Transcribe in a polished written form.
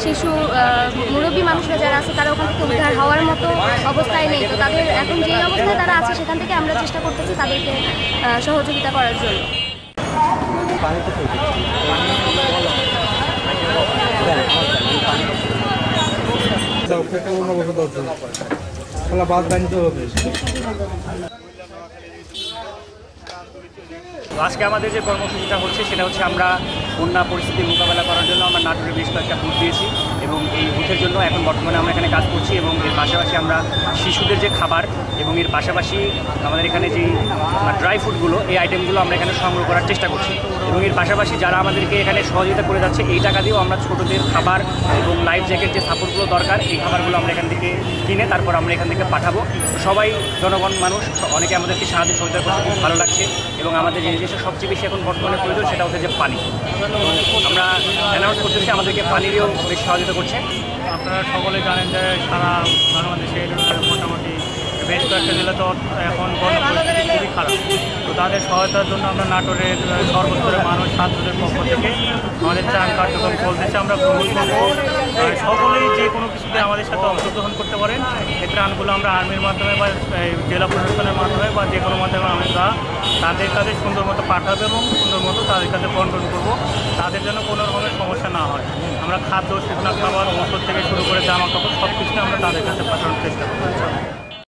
শিশু মুরব্বী মানুষরা যারা আছে তারা ওখান থেকে উদ্ধার হওয়ার মতো অবস্থায় নেই। তো তাদের এখন যে অবস্থায় তারা আছে সেখান থেকে আমরা চেষ্টা করতেছি তাদেরকে সহযোগিতা করার জন্য। আজকে আমাদের যে কর্মসূচিটা হচ্ছে সেটা হচ্ছে আমরা বন্যা পরিস্থিতির মোকাবেলা করার জন্য আমরা নাটোরে বেশ কয়েকটা বুথ দিয়েছি এবং এই বুথের জন্য এখন বর্তমানে আমরা এখানে কাজ করছি এবং এর পাশাপাশি আমরা শিশুদের যে খাবার এবং এর পাশাপাশি আমাদের এখানে যে ড্রাই ফ্রুটগুলো এই আইটেমগুলো আমরা এখানে সংগ্রহ করার চেষ্টা করছি এবং এর পাশাপাশি যারা আমাদেরকে এখানে সহযোগিতা করে যাচ্ছে এই টাকা দিয়েও আমরা ছোটোদের খাবার এবং লাইফ জ্যাকেট যে সাপোর্টগুলো দরকার এই খাবারগুলো আমরা এখান থেকে কিনে তারপর আমরা এখান থেকে পাঠাবো। সবাই জনগণ মানুষ অনেকে আমাদেরকে সাহায্য সহযোগিতা করছে, খুব ভালো লাগছে এবং আমাদের যে জিনিসটা সবচেয়ে বেশি এখন বর্তমানে প্রয়োজন সেটা হচ্ছে যে পানি। আমরা অ্যানাউন্স করতেছি আমাদেরকে পানিরও বেশ সহযোগিতা করছে। আপনারা সকলে জানেন যে সারা বাংলাদেশের মোটামুটি বেশ কয়েকটা জেলা তো এখন বন্যা পরিস্থিতি খুবই খারাপ। তো তাদের সহায়তার জন্য আমরা নাটোরের সর্বস্তরের মানুষ ছাত্রদের পক্ষ থেকে আমাদের ত্রাণ কার্যক্রম চলতেছে। আমরা গ্রহণ করবো সকলেই যে কোনো কিছুতে আমাদের সাথে অংশগ্রহণ করতে পারেন। এই ত্রাণগুলো আমরা আর্মির মাধ্যমে বা জেলা প্রশাসনের মাধ্যমে বা যে কোনো মাধ্যমে আমরা তাদের কাছে সুন্দর মতো পাঠাবো এবং সুন্দর মতো তাদের কাছে বন্টন করবো, তাদের যেন কোনো রকমের সমস্যা না হয়। আমরা খাদ্য, শুকনো খাবার, ওষুধ থেকে শুরু করে জামা কাপড় সব কিছুই আমরা তাদের কাছে পাঠানোর চেষ্টা করবো।